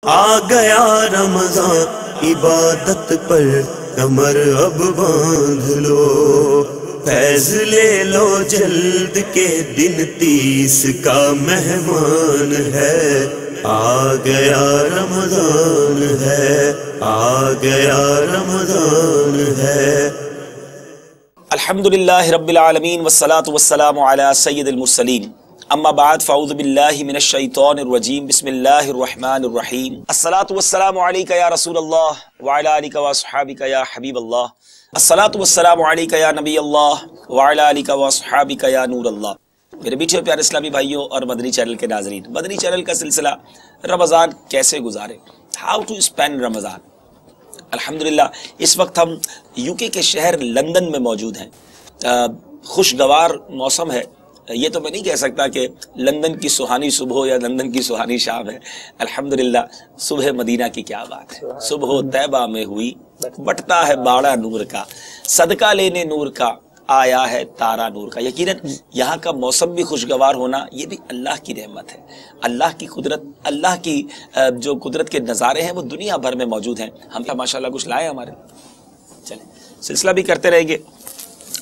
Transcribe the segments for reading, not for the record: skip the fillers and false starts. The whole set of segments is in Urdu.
آ گیا رمضان عبادت پر کمر اب باندھ لو، فیض لے لو جلد کے دن 30 کا مہمان ہے، آ گیا رمضان ہے، آ گیا رمضان ہے۔ الحمدللہ رب العالمین والصلاة والسلام علی سید المرسلین، اما بعد فاعوذ باللہ من الشیطان الرجیم، بسم اللہ الرحمن الرحیم۔ الصلاة والسلام علیکہ یا رسول اللہ وعلی آلکہ واصحابکہ یا حبیب اللہ، الصلاة والسلام علیکہ یا نبی اللہ وعلی آلکہ واصحابکہ یا نور اللہ۔ میرے بیٹھے اور پیارے اسلامی بھائیوں اور مدنی چینل کے ناظرین، مدنی چینل کا سلسلہ رمضان کیسے گزارے، ہاؤ ٹو اسپینڈ رمضان۔ الحمدللہ اس وقت ہم یو کے شہر لندن میں موجود ہیں۔ خوشگوار موسم ہے، یہ تو میں نہیں کہہ سکتا کہ لندن کی سہانی صبح یا لندن کی سہانی شام ہے۔ الحمدللہ صبح مدینہ کی کیا بات ہے، صبح طیبہ میں ہوئی بٹتا ہے باڑا نور کا، صدقہ لینے نور کا آیا ہے تارا نور کا۔ یقیناً یہاں کا موسم بھی خوشگوار ہونا یہ بھی اللہ کی رحمت ہے، اللہ کی قدرت، اللہ کی جو قدرت کے نظارے ہیں وہ دنیا بھر میں موجود ہیں۔ ہم ماشاءاللہ کچھ لائے ہمارے، چلیں سلسلہ بھی کرتے رہیں گے۔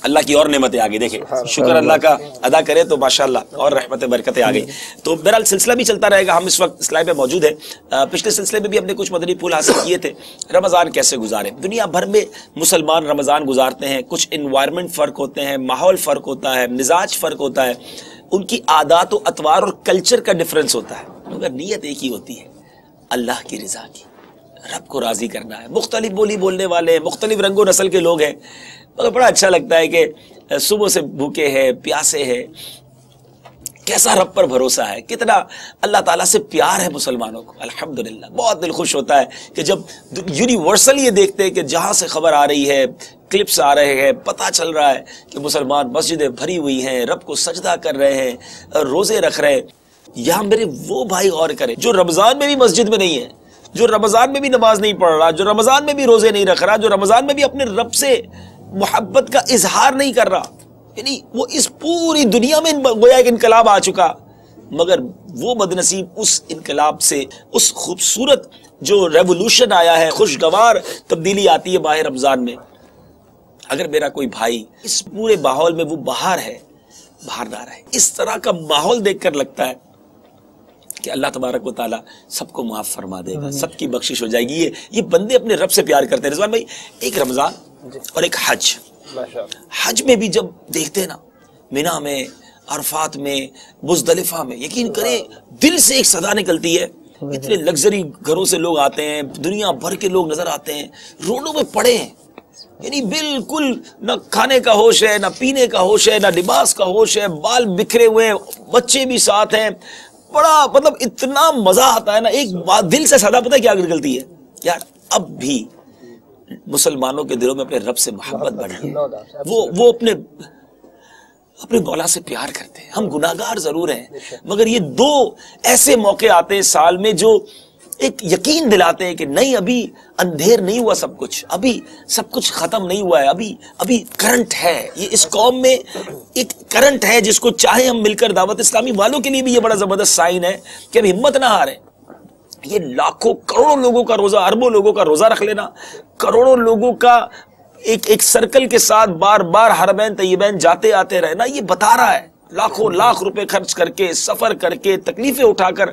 اللہ کی اور نعمتیں آگے دیکھیں، شکر اللہ کا ادا کرے تو ماشاءاللہ اور رحمت برکتیں آگئی۔ تو بہرحال سلسلہ بھی چلتا رہے گا۔ ہم اس وقت اسلائی پہ موجود ہیں۔ پچھلے سلسلے میں بھی ہم نے کچھ مدنی پھول حاصل کیے تھے، رمضان کیسے گزارے۔ دنیا بھر میں مسلمان رمضان گزارتے ہیں، کچھ انوائرمنٹ فرق ہوتے ہیں، ماحول فرق ہوتا ہے، مزاج فرق ہوتا ہے، ان کی عادات و اطوار اور کلچر کا ڈفرنس ہوتا ہے، مگر نیت ایک ہی ہوتی ہے، اللہ کی رضا کی، رب کو راضی کرنا ہے۔ مختلف بولی بولنے والے، مختلف رنگ و نسل کے لوگ ہیں، مگر بڑا اچھا لگتا ہے کہ صبح سے بھوکے ہیں، پیاسے ہیں، کیسا رب پر بھروسہ ہے، کتنا اللہ تعالیٰ سے پیار ہے مسلمانوں کو۔ الحمدللہ بہت دل خوش ہوتا ہے کہ جب یونیورسل یہ دیکھتے ہیں کہ جہاں سے خبر آ رہی ہے، کلپس آ رہے ہیں، پتہ چل رہا ہے کہ مسلمان مسجدیں بھری ہوئی ہیں، رب کو سجدہ کر رہے ہیں، روزے رکھ رہے ہیں۔ یہاں میرے وہ بھائی غور کریں جو رمضان میں بھی مسجد میں نہیں ہے، جو رمضان میں بھی نماز نہیں پڑھ رہا، جو رمضان میں بھی روزے نہیں رکھ رہا، جو رمضان میں بھی اپنے رب سے محبت کا اظہار نہیں کر رہا، یعنی وہ اس پوری دنیا میں گویا ایک انقلاب آ چکا، مگر وہ بدنصیب اس انقلاب سے، اس خوبصورت جو ریولوشن آیا ہے، خوشگوار تبدیلی آتی ہے ماہ رمضان میں، اگر میرا کوئی بھائی اس پورے ماحول میں وہ باہر ہے، باہر نہ رہے۔ اس طرح کا ماحول دیکھ کر لگتا ہے کہ اللہ تبارک و تعالیٰ سب کو معاف فرما دے گا، سب کی بخشش ہو جائے گی۔ یہ بندے اپنے رب سے پیار کرتے ہیں۔ رضوان بھائی، ایک رمضان اور ایک حج، حج میں بھی جب دیکھتے ہیں نا، مینا میں، عرفات میں، مزدلفہ میں، یقین کریں دل سے ایک صدا نکلتی ہے۔ اتنے لگژری گھروں سے لوگ آتے ہیں، دنیا بھر کے لوگ نظر آتے ہیں، روڈوں میں پڑے ہیں، یعنی بالکل نہ کھانے کا ہوش ہے، نہ پینے کا ہوش ہے، نہ لباس کا ہوش ہے، بال بکھرے ہوئے ہیں، بچے بھی ساتھ ہیں، بڑا مطلب اتنا مزہ آتا ہے نا۔ ایک بات دل سے صدا پتہ ہے کیا نکلتی ہے یار، اب بھی مسلمانوں کے دلوں میں اپنے رب سے محبت بڑھی ہے، وہ اپنے مولا سے پیار کرتے ہیں۔ ہم گناہگار ضرور ہیں، مگر یہ دو ایسے موقع آتے ہیں سال میں جو ایک یقین دلاتے ہیں کہ نہیں، ابھی اندھیر نہیں ہوا سب کچھ، ابھی سب کچھ ختم نہیں ہوا ہے، ابھی کرنٹ ہے۔ یہ اس قوم میں ایک کرنٹ ہے جس کو چاہے ہم مل کر، دعوت اسلامی والوں کے لیے بھی یہ بڑا زبردست سائن ہے کہ اب ہمت نہ ہاریں۔ یہ لاکھوں کروڑوں لوگوں کا روزہ، اربوں لوگوں کا روزہ رکھ لینا، کروڑوں لوگوں کا ایک سرکل کے ساتھ بار بار حرمین طیبین جاتے آتے رہنا، یہ بتا رہا ہے لاکھوں لاکھ روپے خرچ کر کے، سفر کر کے، تکلیفیں اٹھا کر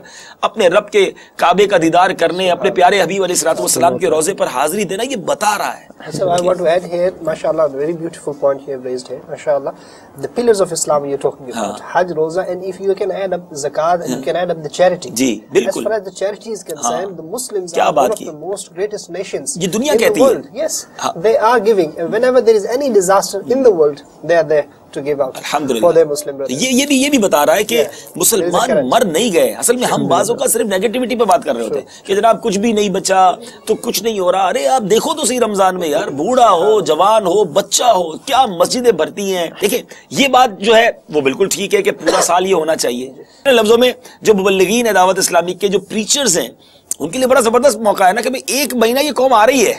اپنے رب کے کعبے کا دیدار کرنے، اپنے پیارے حبیب علیہ الصلوۃ والسلام کے روزے پر حاضری دینا، یہ بتا رہا ہے۔ So I want to add here, mashallah, very beautiful point you have raised here, mashallah. The pillars of Islam you're talking about, Hajj, Roza, and if you can add up zakat and you can add up the charity. جی بالکل۔ As far as the charity is concerned, the Muslims کیا are بات one of کی، the most greatest nations یہ دنیا in the کہتی ہے۔ world. Yes, they are giving. Whenever there is any disaster in the world, they are there to give out for their Muslim brothers. یہ بھی بتا رہا ہے کہ مسلمان مر نہیں گئے۔ اصل میں ہم بعضوں کا صرف نیگیٹیوٹی پہ بات کر رہے ہوتے ہیں کہ جناب کچھ بھی نہیں بچا تو کچھ نہیں ہو رہا۔ ارے آپ دیکھو تو صحیح رمضان میں یار، بوڑھا ہو، جوان ہو، بچہ ہو، کیا مسجدیں بھرتی ہیں۔ دیکھیں یہ بات جو ہے وہ بالکل ٹھیک ہے کہ پورا سال یہ ہونا چاہیے۔ لفظوں میں جو مبلغین ہے دعوت اسلامی کے، جو پریچرز ہیں، ان کے لیے بڑا زبردست موقع ہے نا کہ ایک مہینہ یہ قوم آ رہی ہے،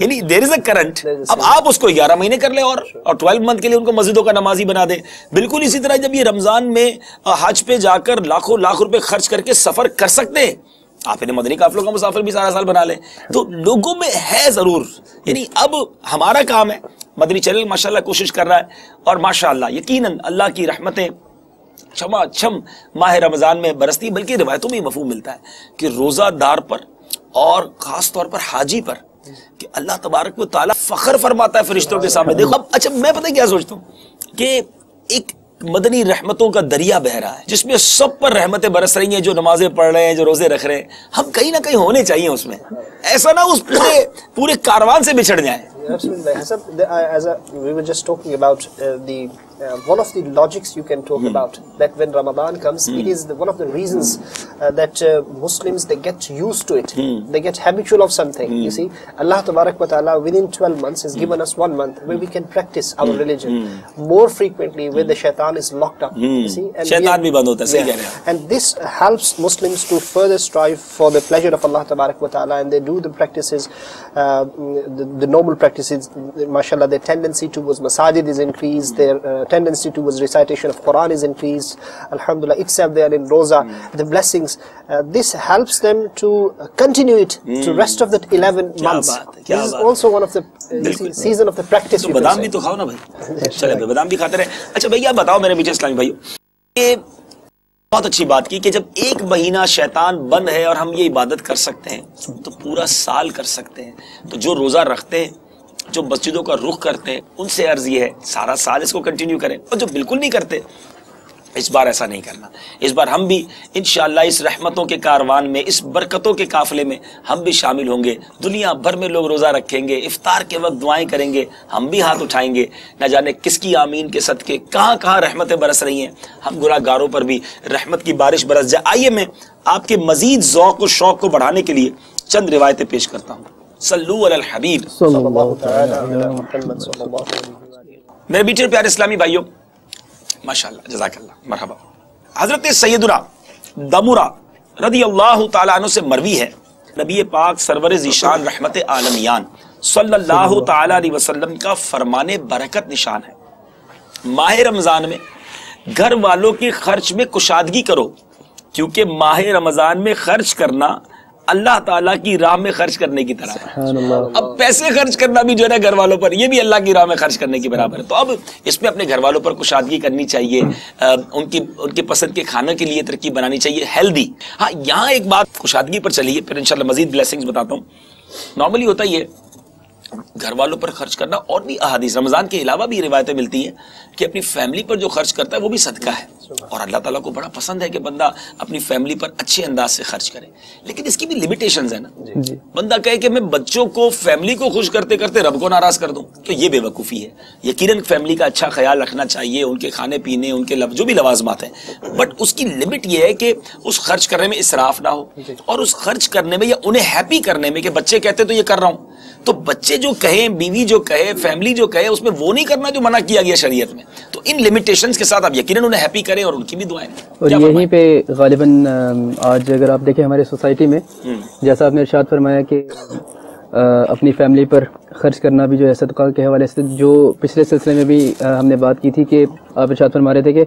یعنی دیر از اے کرنٹ۔ اب آپ اس کو 11 مہینے کر لیں اور 12 منتھ کے لیے ان کو مسجدوں کا نمازی بنا دیں۔ بالکل اسی طرح جب یہ رمضان میں حج پہ جا کر لاکھوں لاکھ روپے خرچ کر کے سفر کر سکتے ہیں، آپ انہیں مدنی قافلوں کا مسافر بھی سارا سال بنا لیں. تو لوگوں میں ہے ضرور, یعنی اب ہمارا کام ہے, مدنی چینل ماشاءاللہ کوشش کر رہا ہے, اور ماشاءاللہ یقیناً اللہ کی رحمتیں چھما چھم ماہ رمضان میں برستی, بلکہ روایتوں میں مفہوم ملتا ہے کہ روزہ دار پر اور خاص طور پر حاجی پر کہ اللہ تبارک و تعالیٰ فخر فرماتا ہے فرشتوں کے سامنے. دیکھو اب اچھا میں پتہ کیا سوچتا ہوں کہ ایک مدنی رحمتوں کا دریا بہ رہا ہے جس میں سب پر رحمتیں برس رہی ہیں, جو نمازیں پڑھ رہے ہیں, جو روزے رکھ رہے ہیں, ہم کہیں نہ کہیں ہونے چاہیے اس میں, ایسا نہ اس پورے کاروان سے بچھڑ جائیں. Absolutely. We were just talking about one of the logics you can talk about, that when Ramadan comes, it is one of the reasons that Muslims, they get used to it. They get habitual of something. You see, Allah Tabarak wa Ta'ala within 12 months has given us 1 month where we can practice our religion more frequently, where the shaitan is locked up. You see, and shaitan bhi band hota hai, sahi keh rahe hain. And this helps Muslims to further strive for the pleasure of Allah Tabarak wa Ta'ala, and they do the practices, the noble practices. Mashallah, their tendency towards masajid is increased, their tendency towards recitation of Quran is increased. Alhamdulillah, itself they are in roza, the blessings. This helps them to continue it to rest of the 11 months. This is also one of the season of the practice. بادام بھی تو کھاؤ نا بھائی, چلے بادام بھی کھاتے رہے. اچھا بھیا بتاؤ میرے پیچھے اسلامی بھائیو, یہ بہت اچھی بات کی کہ جب 1 مہینہ شیطان بند ہے اور ہم یہ عبادت کر سکتے ہیں تو پورا سال کر سکتے ہیں. تو جو روزہ رکھتے ہیں, جو مسجدوں کا رخ کرتے ہیں, ان سے عرض یہ ہے سارا سال اس کو کنٹینیو کریں, اور جو بالکل نہیں کرتے اس بار ایسا نہیں کرنا. اس بار ہم بھی انشاءاللہ اس رحمتوں کے کاروان میں, اس برکتوں کے قافلے میں ہم بھی شامل ہوں گے. دنیا بھر میں لوگ روزہ رکھیں گے, افطار کے وقت دعائیں کریں گے, ہم بھی ہاتھ اٹھائیں گے. نہ جانے کس کی آمین کے صدقے کہاں کہاں رحمتیں برس رہی ہیں, ہم گناہ گاروں پر بھی رحمت کی بارش برس جائے. آئیے میں آپ کے مزید ذوق و شوق کو بڑھانے کے لیے چند روایتیں پیش کرتا ہوں. صلو علی الحبیب صلی اللہ تعالی علی محمد صلی اللہ علیہ وسلم. میرے بیٹے پیارے اسلامی بھائیوں, ماشاءاللہ جزاک اللہ مرحبا. حضرت سیدنا دمرہ رضی اللہ تعالیٰ عنہ سے مروی ہے, نبی پاک سرور ذیشان رحمت عالمیان صلی اللہ تعالیٰ علیہ وسلم کا فرمان برکت نشان ہے, ماہ رمضان میں گھر والوں کے خرچ میں کشادگی کرو, کیونکہ ماہ رمضان میں خرچ کرنا اللہ تعالیٰ کی راہ میں خرچ کرنے کی طرح ہے. اب پیسے خرچ کرنا بھی جو ہے نا گھر والوں پر, یہ بھی اللہ کی راہ میں خرچ کرنے کی برابر ہے. تو اب اس میں اپنے گھر والوں پر کشادگی کرنی چاہیے, ان کے پسند کے کھانے کے لیے ترکیب بنانی چاہیے, ہیلدی. ہاں یہاں ایک بات کشادگی پر چلیے, پھر انشاءاللہ مزید بلیسنگز بتاتا ہوں. نارملی ہوتا یہ گھر والوں پر خرچ کرنا, اور بھی احادیث رمضان کے علاوہ بھی روایتیں ملتی ہیں کہ اپنی فیملی پر جو خرچ کرتا ہے وہ بھی صدقہ ہے, اور اللہ تعالیٰ کو بڑا پسند ہے کہ بندہ اپنی فیملی پر اچھے انداز سے خرچ کرے. لیکن اس کی بھی لمیٹیشنز ہیں نا. بندہ کہے کہ میں بچوں کو فیملی کو خوش کرتے کرتے رب کو ناراض کر دوں, تو یہ بے وقوفی ہے. یقیناً فیملی کا اچھا خیال رکھنا چاہیے, ان کے کھانے پینے, ان کے جو بھی لوازمات ہیں, بٹ اس کی لمٹ یہ ہے کہ اس خرچ کرنے میں اسراف نہ ہو, اور اس خرچ کرنے میں یا انہیں ہیپی کرنے میں کہ بچے کہتے تو یہ کر رہا ہوں, تو بچے جو کہیں, بیوی جو کہے, فیملی جو کہے, اس میں وہ نہیں کرنا جو منع کیا گیا شریعت میں. تو ان لمیٹیشنز کے ساتھ آپ یقیناً انہیں ہیپی کریں اور ان کی بھی دعائیں. اور یہیں پہ غالباً آج اگر آپ دیکھیں ہمارے سوسائٹی میں, جیسا آپ نے ارشاد فرمایا کہ اپنی فیملی پر خرچ کرنا بھی جو ہے صدقہ کے حوالے سے, جو پچھلے سلسلے میں بھی ہم نے بات کی تھی کہ آپ ارشاد فرما رہے تھے کہ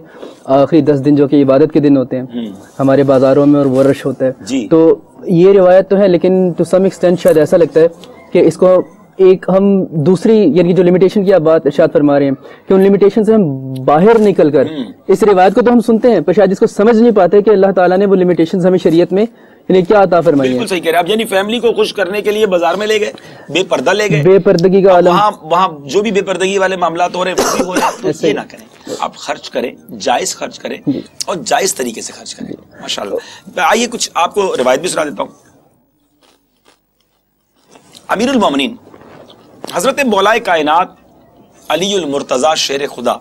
آخری 10 دن جو کہ عبادت کے دن ہوتے ہیں ہمارے بازاروں میں اور وہ رش ہوتا ہے. تو یہ روایت تو ہے, لیکن ٹو سم ایکسٹینٹ شاید ایسا لگتا ہے کہ اس کو ایک ہم دوسری, یعنی جو لمیٹیشن کی آپ بات ارشاد فرما رہے ہیں کہ ان لمیٹیشن سے ہم باہر نکل کر اس روایت کو تو ہم سنتے ہیں پر شاید اس کو سمجھ نہیں پاتے کہ اللہ تعالیٰ نے وہ لمیٹیشن ہمیں شریعت میں یعنی کیا عطا فرمائی ہے. بالکل صحیح کہہ رہے ہیں آپ, یعنی فیملی کو خوش کرنے کے لیے بازار میں لے گئے, بے پردہ لے گئے, بے پردگی کا عالم, وہاں جو بھی بے پردگی والے معاملات ہو رہے ہیں وہ بھی ہو رہے ہیں. تو یہ نہ کریں, آپ خرچ کریں, جائز خرچ کریں اور جائز طریقے سے خرچ کریں. ماشاءاللہ. آئیے کچھ آپ کو روایت بھی سنا دیتا ہوں. امیر المومنین حضرت مولا کائنات علی المرتضی شیر خدا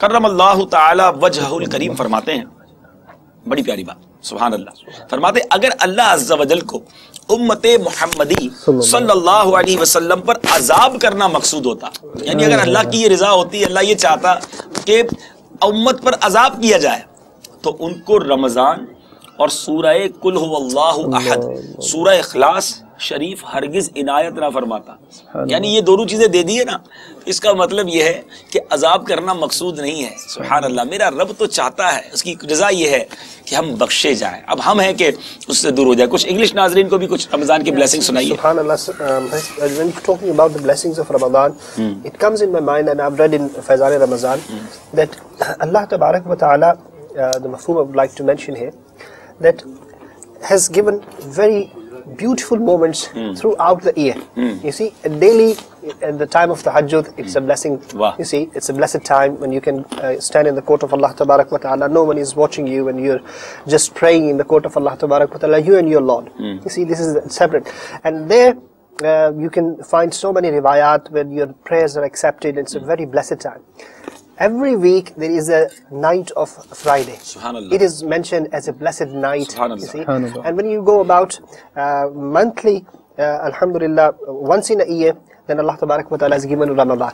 کرم اللہ تعالی وجہہ الکریم فرماتے ہیں, بڑی پیاری بات, سبحان اللہ, فرماتے اگر اللہ عز و جل کو امت محمدی صلی اللہ علیہ وسلم پر عذاب کرنا مقصود ہوتا, یعنی اگر اللہ کی یہ رضا ہوتی, اللہ یہ چاہتا کہ امت پر عذاب کیا جائے, تو ان کو رمضان اور سورہ قل هو اللہ احد، سورہ اخلاص شریف ہرگز عنایت نہ فرماتا. یعنی یہ دونوں چیزیں دے دی ہے نا، اس کا مطلب یہ ہے کہ عذاب کرنا مقصود نہیں ہے. سبحان اللہ، میرا رب تو چاہتا ہے، اس کی رضا یہ ہے کہ ہم بخشے جائیں. اب ہم ہیں کہ اس سے دور ہو جائے. کچھ انگلش ناظرین کو بھی کچھ رمضان کی بلیسنگ سنائیے. سبحان اللہ. When you're talking about the blessings of Ramadan, it comes in my mind, and I've read in Faizan Ramadan that Allah Tabarak wa Ta'ala, the mafhum I would like to mention here, that has given very beautiful moments throughout the year. You see, daily at the time of the Tahajjud, it's a blessing. Wow. You see, it's a blessed time when you can stand in the court of Allah Tabarak wa Ta'ala. No one is watching you, and you're just praying in the court of Allah Tabarak wa Ta'ala, you and your Lord. You see, this is separate. And there you can find so many riwayat where your prayers are accepted. It's a very blessed time. Every week there is a night of Friday. Subhanallah. It is mentioned as a blessed night. Subhanallah. You see? Subhanallah. And when you go about monthly, alhamdulillah, once in a year, then Allah Tabarak wa Ta'ala has given Ramadan.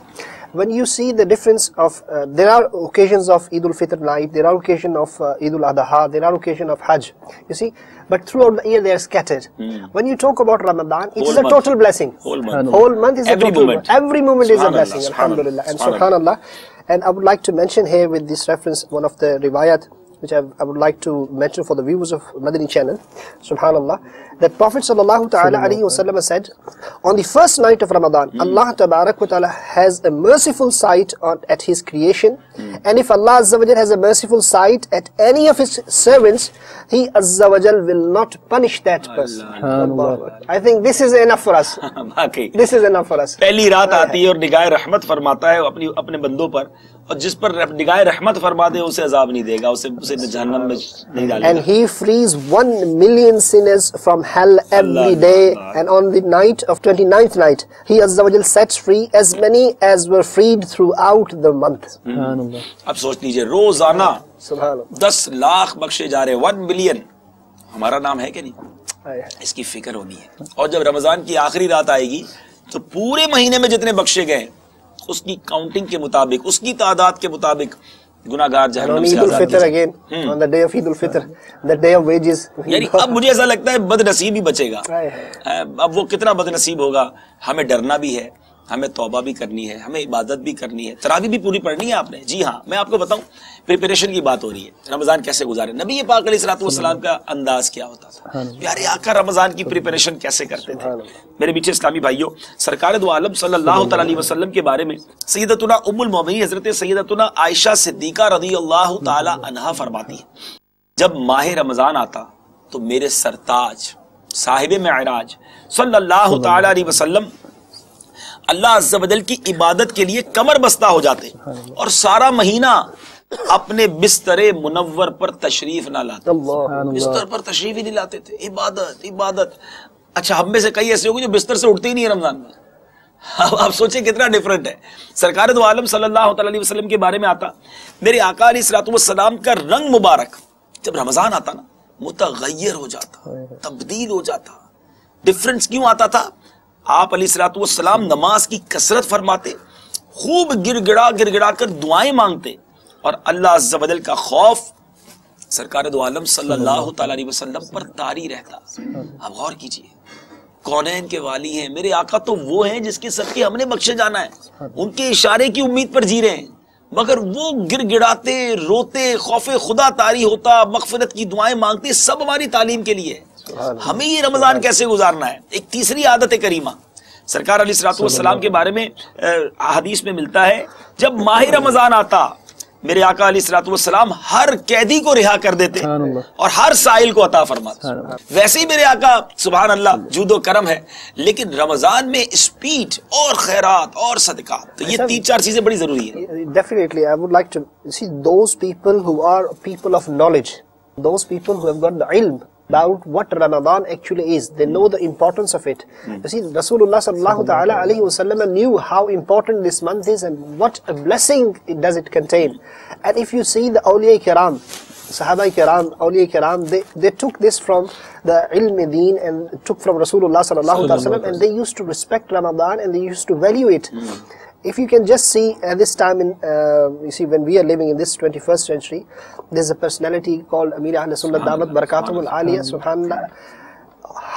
When you see the difference of, there are occasions of Eid al-Fitr night, there are occasions of Eid al-Adha, there are occasions of Hajj, you see, but throughout the year they are scattered. When you talk about Ramadan, it is a total blessing. Whole month. Whole month is a Every total moment. Every moment is a Subhanallah, blessing, subhanallah, alhamdulillah. And subhanallah. subhanallah. And I would like to mention here with this reference one of the riwayat which I would like to mention for the viewers of Madani channel, subhanallah, that Prophet sallallahu ta'ala alayhi wa sallam said, on the first night of Ramadan, Allah tabarak wa ta'ala has a merciful sight at his creation, and if Allah azza wa jal has a merciful sight at any of his servants, he azza wa jal will not punish that person. Allah. I think this is enough for us. باقی This is enough for us. پہلی رات آتی ہے اور نگاہ رحمت فرماتا ہے اپنے بندوں پر، اور جس پر نگاہ رحمت فرما دے اسے عذاب نہیں دے گا، اسے جہنم میں نہیں ڈالے And God. he frees 1 million sinners from hell every day. And on the night of 29th night, he Azza wa Jal sets free as many as were freed throughout the month. Subhanallah. اب سوچ لیجئے روزانہ Subhanallah. 10 لاکھ بخشے جا رہے ہیں، 1 ملین. ہمارا نام ہے کہ نہیں؟ اس کی فکر ہونی ہے. اور جب رمضان کی آخری رات آئے گی تو پورے مہینے میں جتنے بخشے گئے اس کی کاؤنٹنگ کے مطابق، اس کی تعداد کے مطابق گناہگار And جہنم on سے Eid آزاد al-Fitr کیے again, on the day of Eid al-Fitr, the day of wages. یعنی اب مجھے ایسا لگتا ہے بد نصیب ہی بچے گا. اب وہ کتنا بد نصیب ہوگا. ہمیں ڈرنا بھی ہے، ہمیں توبہ بھی کرنی ہے، ہمیں عبادت بھی کرنی ہے. تراویح بھی پوری پڑھنی ہے آپ نے. جی ہاں، میں آپ کو بتاؤں پریپریشن کی بات ہو رہی ہے. رمضان کیسے گزارے؟ نبی پاک علیہ الصلوۃ والسلام کا انداز کیا ہوتا تھا؟ پیارے آقا رمضان کی پریپریشن کیسے کرتے تھے؟ میرے میٹھے اسلامی بھائیوں، سرکار دو عالم صلی اللہ تعالی علیہ وسلم کے بارے میں سیدتنا ام المومنین حضرت سیدتنا عائشہ صدیقہ رضی اللہ تعالی عنہا فرماتی ہیں، جب ماہ رمضان آتا تو میرے سرتاج صاحب معراج صلی اللہ تعالی علیہ وسلم اللہ عز و جل کی عبادت کے لیے کمر بستہ ہو جاتے اور سارا مہینہ اپنے بستر منور پر تشریف نہ لاتے. بستر پر تشریف ہی نہیں لاتے تھے. عبادت عبادت. اچھا، ہم میں سے کئی ایسے ہوں گے جو بستر سے اٹھتے ہی نہیں ہیں رمضان میں. اب آپ سوچیں کتنا ڈیفرنٹ ہے. سرکار دو عالم صلی اللہ تعالی علیہ وسلم کے بارے میں آتا، میرے آقا علیہ الصلوۃ والسلام کا رنگ مبارک جب رمضان آتا نا متغیر ہو جاتا، تبدیل ہو جاتا. ڈیفرنس کیوں آتا تھا؟ آپ علیہ الصلوۃ والسلام نماز کی کثرت فرماتے، خوب گر گڑا کر دعائیں مانگتے، اور اللہ عز و جل کا خوف سرکار دو عالم صلی اللہ تعالی علیہ وسلم پر طاری رہتا. اب غور کیجئے، کونین کے والی ہیں میرے آقا، تو وہ ہیں جس کے صدقے ہم نے بخشے جانا ہے. ان کے اشارے کی امید پر جی رہے ہیں، مگر وہ گر گڑاتے، روتے، خوف خدا طاری ہوتا، مغفرت کی دعائیں مانگتے. سب ہماری تعلیم کے لیے ہے. ہمیں یہ رمضان کیسے گزارنا ہے. ایک تیسری عادت کریمہ سرکار علیہ الصلوۃ والسلام کے بارے میں حدیث میں ملتا ہے، جب ماہ رمضان آتا میرے آقا علیہ الصلوۃ والسلام ہر قیدی کو رہا کر دیتے اور ہر سائل کو عطا فرماتے. ویسے ہی میرے آقا سبحان اللہ جود و کرم ہے، لیکن رمضان میں اسپیڈ اور خیرات اور صدقات، تو یہ 3-4 چیزیں بڑی ضروری ہیں. Definitely, I would like to see those people who are people of knowledge, those people who have got the ilm about what Ramadan actually is. They know the importance of it. You see, Rasulullah sallallahu ta'ala alayhi wa sallam knew how important this month is and what a blessing does it contain. And if you see the awliya kiram, Sahaba kiram, awliya kiram, they took this from the ilm deen and took from Rasulullah sallallahu ta'ala sallam, and they used to respect Ramadan and they used to value it. if you can just see at this time in, you see, when we are living in this 21st century, there's a personality called Amir Ahl Sunnah Damat Barakatuhul Aliyah, subhanallah,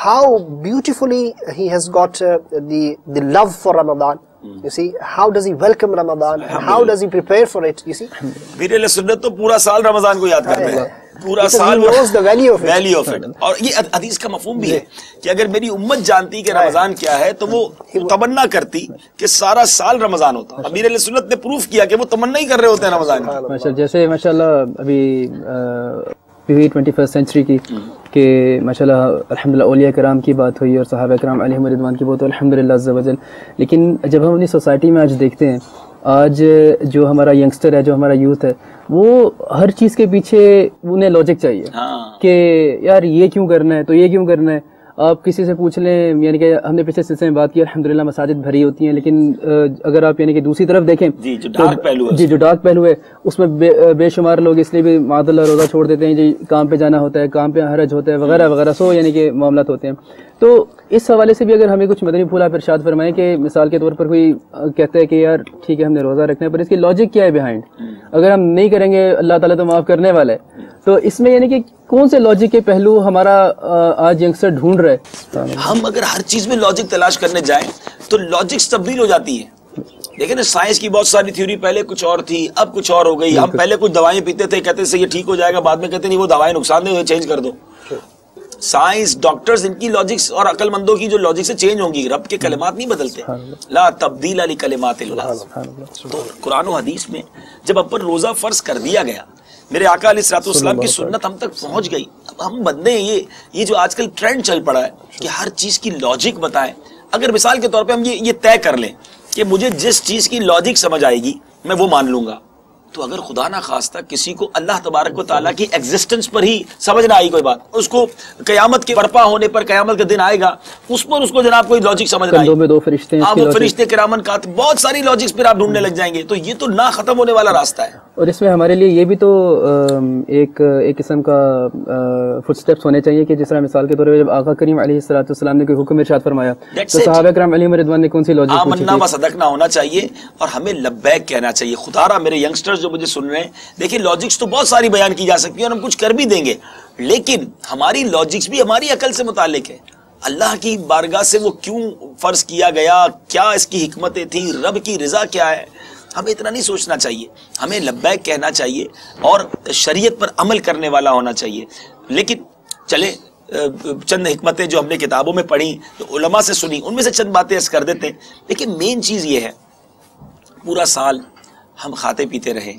how beautifully he has got the love for Ramadan. You see, how does he welcome Ramadan, and how does he prepare for it, you see. Amir Ahl Sunnah تو پورا سال رمضان کو یاد کرتے ہیں, پورا سال ویلیو آف اٹ. اور یہ حدیث کا مفہوم بھی ہے کہ اگر میری امت جانتی کہ رمضان کیا ہے تو وہ تمنا کرتی کہ سارا سال رمضان ہوتا. امیر علیہ سنت نے پروف کیا کہ وہ تمنا ہی کر رہے ہوتے ہیں رمضان کی. جیسے ماشاءاللہ ابھی 21st سینچری کی کہ ماشاءاللہ الحمدللہ اولیاء کرام کی بات ہوئی اور صحابہ کرام علیہم رضوان کی بات, الحمدللہ عز وجل. لیکن جب ہم اپنی سوسائٹی میں آج دیکھتے ہیں, آج جو ہمارا ینگسٹر ہے, جو ہمارا یوتھ ہے, وہ ہر چیز کے پیچھے انہیں لاجک چاہیے کہ یار یہ کیوں کرنا ہے, تو یہ کیوں کرنا ہے. آپ کسی سے پوچھ لیں, یعنی کہ ہم نے پچھلے سلسلے میں بات کی, الحمدللہ مساجد بھری ہوتی ہیں, لیکن اگر آپ یعنی کہ دوسری طرف دیکھیں جو ڈارک پہلو ہے اس میں بے شمار لوگ اس لیے بھی معاذ اللہ روزہ چھوڑ دیتے ہیں جی, کام پہ جانا ہوتا ہے, کام پہ حرج ہوتا ہے وغیرہ وغیرہ, سو یعنی کہ معاملات ہوتے ہیں. تو اس حوالے سے بھی اگر ہمیں کچھ مدنی پھول آپ ارشاد فرمائیں کہ مثال کے طور پر کوئی کہتا ہے کہ یار ٹھیک ہے ہم نے روزہ رکھنا ہے, پر اس کی لاجک کیا ہے بیہائنڈ, اگر ہم نہیں کریں گے اللہ تعالیٰ تو معاف کرنے والا ہے. تو اس میں یعنی کہ کون سے لاجک کے پہلو ہمارا آج ینگسٹر ڈھونڈ رہا ہے. ہم اگر ہر چیز میں لاجک تلاش کرنے جائیں تو لاجکس تبدیل ہو جاتی ہیں. دیکھیں نا, سائنس کی بہت ساری تھیوری پہلے کچھ اور تھی, اب کچھ اور ہو گئی. ہم پہلے کچھ دوائیں پیتے تھے, کہتے سے یہ ٹھیک ہو جائے گا, بعد میں کہتے نہیں وہ دوائیں نقصان دہ, چینج کر دو. سائنس, ڈاکٹرز, ان کی لاجکس اور عقل مندوں کی جو لاجکس سے چینج ہوں گی. رب کے کلمات نہیں بدلتے, لا تبدیل لکلمات اللہ. تو قرآن و حدیث میں جب اب پر روزہ فرض کر دیا گیا, میرے آقا علیہ الصلوۃ والسلام کی سنت ہم تک پہنچ گئی. اب ہم بندے ہیں, یہ جو آج کل ٹرینڈ چل پڑا ہے کہ ہر چیز کی لاجک بتائیں. اگر مثال کے طور پہ ہم یہ طے کر لیں کہ مجھے جس چیز کی لاجک سمجھ آئے گی میں وہ مان لوں گا, تو اگر خدا نہ خواستہ کسی کو اللہ تبارک و تعالیٰ کی ایگزسٹنس پر ہی سمجھ نہ آئی کوئی بات, اس کو قیامت کے برپا ہونے پر, قیامت کا دن آئے گا, اس پر اس کو جناب کوئی لاجک سمجھ نہ آئی, میں 2 فرشتے ہیں, وہ فرشتے کرامن کاتب, بہت ساری لاجکس پھر آپ ڈھونڈنے لگ جائیں گے. تو یہ تو نہ ختم ہونے والا راستہ ہے. اور اس میں ہمارے لیے یہ بھی تو ایک قسم کا فٹ سٹیپس ہونے چاہیے کہ جس طرح مثال کے طور پر جب آقا کریم علیہ الصلوۃ والسلام نے کوئی حکم ارشاد فرمایا تو صحابہ کرام علیہم رضوان نے کون سی لاجک پوچھی؟ آمنا و صدقنا ہونا چاہیے اور ہمیں لبیک کہنا چاہیے. خدا را میرے ینگسٹرز جو مجھے سن رہے ہیں, دیکھیں لاجکس تو بہت ساری بیان کی جا سکتی ہیں اور ہم کچھ کر بھی دیں گے, لیکن ہماری لاجکس بھی ہماری عقل سے متعلق ہے. اللہ کی بارگاہ سے وہ کیوں فرض کیا گیا, کیا اس کی حکمتیں تھیں, رب کی رضا کیا ہے, ہمیں اتنا نہیں سوچنا چاہیے. ہمیں لبیک کہنا چاہیے اور شریعت پر عمل کرنے والا ہونا چاہیے. لیکن چلے چند حکمتیں جو ہم نے کتابوں میں پڑھی, علماء سے سنی, ان میں سے چند باتیں عرض کر دیتے ہیں. لیکن مین چیز یہ ہے, پورا سال ہم کھاتے پیتے رہے,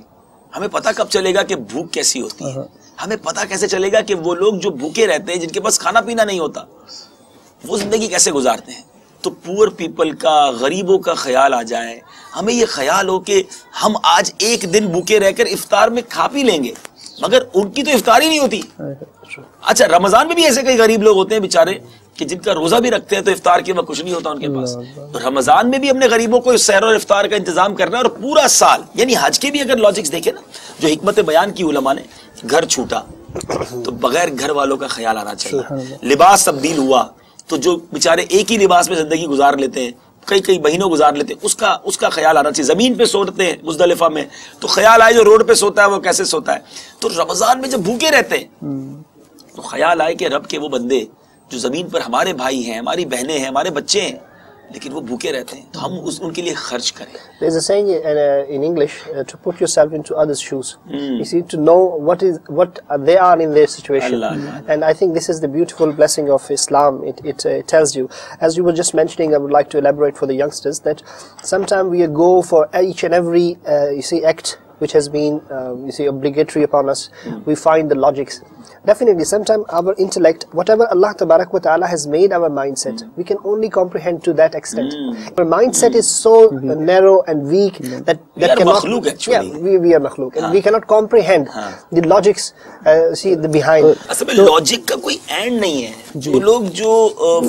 ہمیں پتہ کب چلے گا کہ بھوک کیسی ہوتی ہے؟ ہمیں پتہ کیسے چلے گا کہ وہ لوگ جو بھوکے رہتے ہیں, جن کے پاس کھانا پینا نہیں ہوتا, وہ زندگی کیسے گزارتے ہیں؟ تو پور پیپل کا, غریبوں کا خیال آ جائے, ہمیں یہ خیال ہو کہ ہم آج ایک دن بھوکے رہ کر افطار میں کھا پی لیں گے, مگر ان کی تو افطار ہی نہیں ہوتی. اچھا, رمضان میں بھی ایسے کئی غریب لوگ ہوتے ہیں بیچارے کہ جن کا روزہ بھی رکھتے ہیں تو افطار کے وقت کچھ نہیں ہوتا ان کے پاس. رمضان میں بھی ہم نے غریبوں کو سحر اور افطار کا انتظام کرنا ہے, اور پورا سال. یعنی حج کے بھی اگر لاجکس دیکھیں نا, جو حکمت بیان کی علماء نے, گھر چھوٹا تو بغیر گھر والوں کا خیال آنا چاہیے. لباس تبدیل ہوا تو جو بیچارے ایک ہی لباس میں زندگی گزار لیتے ہیں, کئی مہینوں گزار لیتے ہیں, اس کا خیال آنا چاہیے. زمین پہ سوتے ہیں مزدلفہ میں, تو خیال آئے جو روڈ پہ سوتا ہے وہ کیسے سوتا ہے. تو رمضان میں جب بھوکے رہتے ہیں تو خیال آئے کہ رب کے وہ بندے جو زمین پر ہمارے بھائی ہیں, ہماری بہنیں ہیں, ہمارے بچے ہیں, لیکن وہ بھوکے رہتے ہیں, تو ہم ان کے لیے خرچ کریں. There's a saying in English, to put yourself into others' shoes. You see, to know what they are in their situation. And I think this is the beautiful blessing of Islam. It tells you, as you were just mentioning, I would like to elaborate for the youngsters, that sometimes we go for each and every act which has been obligatory upon us. We find the logics. Definitely, sometimes our intellect, whatever Allah Tabarak wa Ta'ala has made our mindset, we can only comprehend to that extent. Our mindset is so narrow and weak that we are cannot. makhluk actually. Yeah, we are makhluk, and we cannot comprehend the logics. The behind. اصل میں لاجک کا کوئی اینڈ نہیں ہے. جو لوگ جو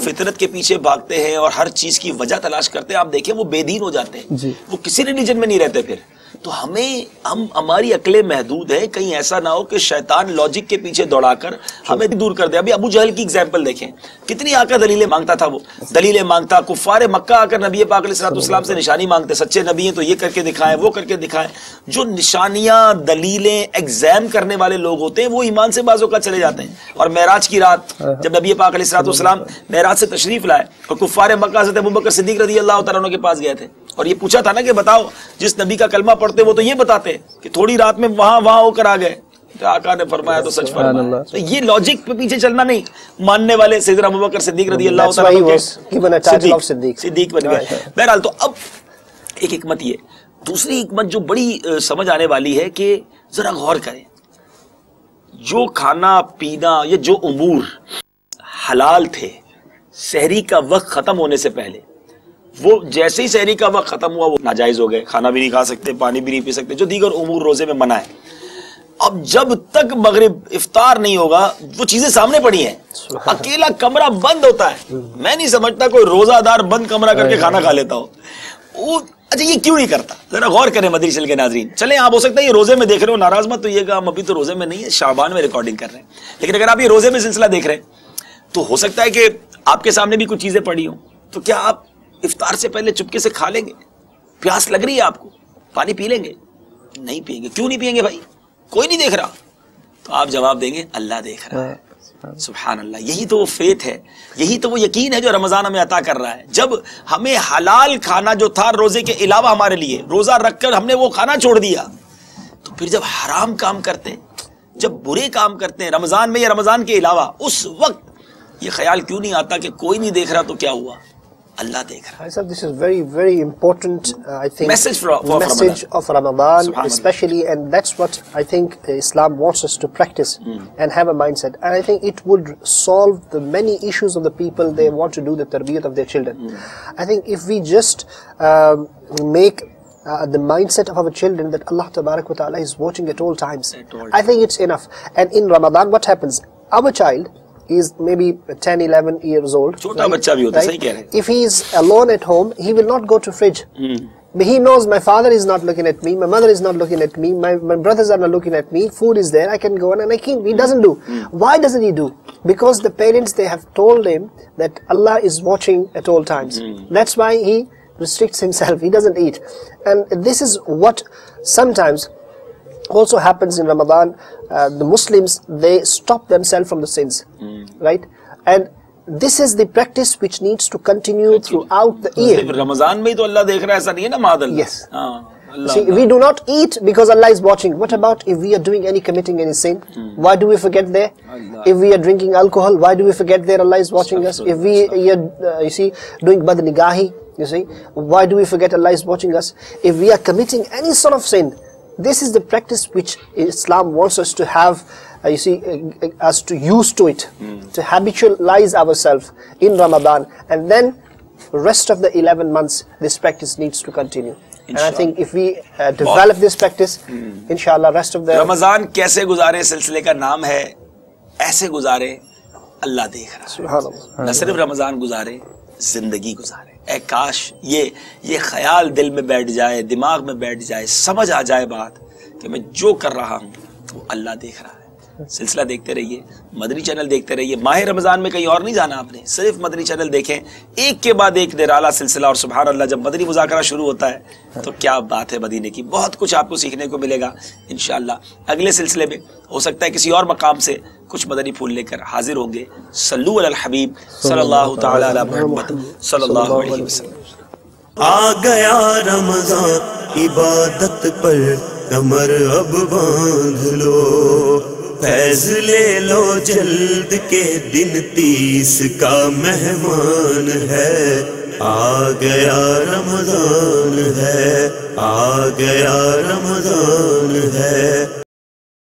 فطرت کے پیچھے بھاگتے ہیں اور ہر چیز کی وجہ تلاش کرتے ہیں, آپ دیکھیں وہ بے دین ہو جاتے ہیں, وہ کسی ریلیجن میں نہیں رہتے. پھر تو ہماری عقلیں محدود ہے، کہیں ایسا نہ ہو کہ شیطان لاجک کے پیچھے دوڑا کر ہمیں دور کر دے. ابھی ابو جہل کی ایگزامپل دیکھیں، کتنی آ کر دلیلیں مانگتا تھا، وہ دلیلیں مانگتا. کفار مکہ آ کر نبی پاک علیہ السلام سے نشانی مانگتے، سچے نبی ہیں تو یہ کر کے دکھائیں، وہ کر کے دکھائیں. جو نشانیاں دلیلیں ایگزام کرنے والے لوگ ہوتے ہیں وہ ایمان سے بازوں کا چلے جاتے ہیں. اور معراج کی رات جب نبی پاک علیہ السلام معراج سے تشریف لائے اور کفار مکہ حضرت ابوبکر صدیق رضی اللہ تعالیٰ عنہ کے پاس گئے تھے اور یہ پوچھا تھا نا کہ بتاؤ جس نبی کا کلمہ پڑھتے وہ تو یہ بتاتے کہ تھوڑی رات میں وہاں ہو کر آ گئے، تو آقا نے فرمایا تو سچ فرمایا. تو یہ لاجک پہ پیچھے چلنا نہیں، ماننے والے سیدنا ابوبکر صدیق رضی اللہ تعالیٰ عنہ صدیق بن گئے. بہرحال تو اب ایک حکمت یہ، دوسری حکمت جو بڑی سمجھ آنے والی ہے کہ ذرا غور کریں، جو کھانا پینا یا جو امور حلال تھے سحری کا وقت ختم ہونے سے پہلے، وہ جیسے ہی سحری کا وقت ختم ہوا وہ ناجائز ہو گئے. کھانا بھی نہیں کھا سکتے، پانی بھی نہیں پی سکتے، جو دیگر امور روزے میں منع ہے. اب جب تک مغرب افطار نہیں ہوگا وہ چیزیں سامنے پڑی ہیں. اکیلا کمرہ بند ہوتا ہے، میں نہیں سمجھتا کوئی روزہ دار بند کمرہ کر کے کھانا کھا لیتا ہو. اچھا یہ کیوں نہیں کرتا؟ ذرا غور کریں مدری چل کے ناظرین. چلیں آپ ہو سکتا ہے یہ روزے میں دیکھ رہے ہو، ناراض مت تو یہ کہ ہم ابھی تو روزے میں نہیں ہے، شعبان میں ریکارڈنگ کر رہے ہیں. لیکن اگر آپ یہ روزے میں سلسلہ دیکھ رہے ہیں تو ہو سکتا ہے کہ آپ کے سامنے بھی کچھ چیزیں پڑی ہوں. تو کیا آپ افطار سے پہلے چپکے سے کھا لیں گے؟ پیاس لگ رہی ہے آپ کو، پانی پی لیں گے؟ نہیں پیئیں گے. کیوں نہیں پیئیں گے بھائی؟ کوئی نہیں دیکھ رہا. تو آپ جواب دیں گے اللہ دیکھ رہا ہے. سبحان اللہ. یہی تو وہ فیتھ ہے، یہی تو وہ یقین ہے جو رمضان ہمیں عطا کر رہا ہے. جب ہمیں حلال کھانا جو تھا روزے کے علاوہ ہمارے لیے، روزہ رکھ کر ہم نے وہ کھانا چھوڑ دیا، تو پھر جب حرام کام کرتے ہیں، جب برے کام کرتے ہیں رمضان میں یا رمضان کے علاوہ، اس وقت یہ خیال کیوں نہیں آتا کہ کوئی نہیں دیکھ رہا تو کیا ہوا؟ اللہ دیکھ رہا ہے. Sir, this is very, very important, I think, message of Ramadan, especially, and that's what I think Islam wants us to practice and have a mindset. And I think it would solve the many issues of the people. They want to do the tarbiyat of their children. I think if we just make the mindset of our children that Allah Tabarak wa Ta'ala is watching at all times, I think it's enough. And in Ramadan, what happens? Our child is maybe 10, 11 years old. چھوٹا بچہ بھی ہوتا ہے، صحیح کہہ رہے ہیں. If he is alone at home, he will not go to fridge. But he knows my father is not looking at me, my mother is not looking at me, my brothers are not looking at me, food is there, I can go on, and I can't. He doesn't do. Why doesn't he do? Because the parents, they have told him that Allah is watching at all times. That's why he restricts himself, he doesn't eat. And this is what sometimes also happens in Ramadan. The Muslims, they stop themselves from the sins, right? And this is the practice which needs to continue throughout the year. رمضان میں تو اللہ دیکھ رہا ہے، ایسا نہیں ہے نا معذل. Yes. See, we do not eat because Allah is watching. What about if we are committing any sin? Why do we forget there? If we are drinking alcohol, why do we forget there Allah is watching us? If we are, doing badnigahi, why do we forget Allah is watching us? If we are committing any sort of sin, this is the practice which Islam wants us to have, us to use to it, to habitualize ourselves in Ramadan, and then rest of the 11 months this practice needs to continue. And I think if we develop this practice, inshallah rest of the رمضان کیسے گزارے سلسلے کا نام ہے. ایسے گزارے اللہ دیکھ رہا ہے. سبحان اللہ. نہ صرف رمضان گزارے، زندگی گزارے. اے کاش یہ خیال دل میں بیٹھ جائے، دماغ میں بیٹھ جائے، سمجھ آ جائے بات کہ میں جو کر رہا ہوں وہ اللہ دیکھ رہا ہے. سلسلہ دیکھتے رہیے، مدنی چینل دیکھتے رہیے. ماہ رمضان میں کہیں اور نہیں جانا آپ نے، صرف مدنی چینل دیکھیں، ایک کے بعد ایک نرالا سلسلہ. اور سبحان اللہ جب مدنی مذاکرہ شروع ہوتا ہے تو کیا بات ہے مدینے کی، بہت کچھ آپ کو سیکھنے کو ملے گا انشاءاللہ. اگلے سلسلے میں ہو سکتا ہے کسی اور مقام سے کچھ مدنی پھول لے کر حاضر ہوں گے. صلو علی الحبیب صلی اللہ تعالی علی محمد صلی اللہ علیہ وسلم. آ گیا رمضان، عبادت پر کمر اب باندھ لو، فیض لے لو جلد کے دن 30 کا مہمان ہے. آ گیا رمضان ہے، آ گیا رمضان ہے.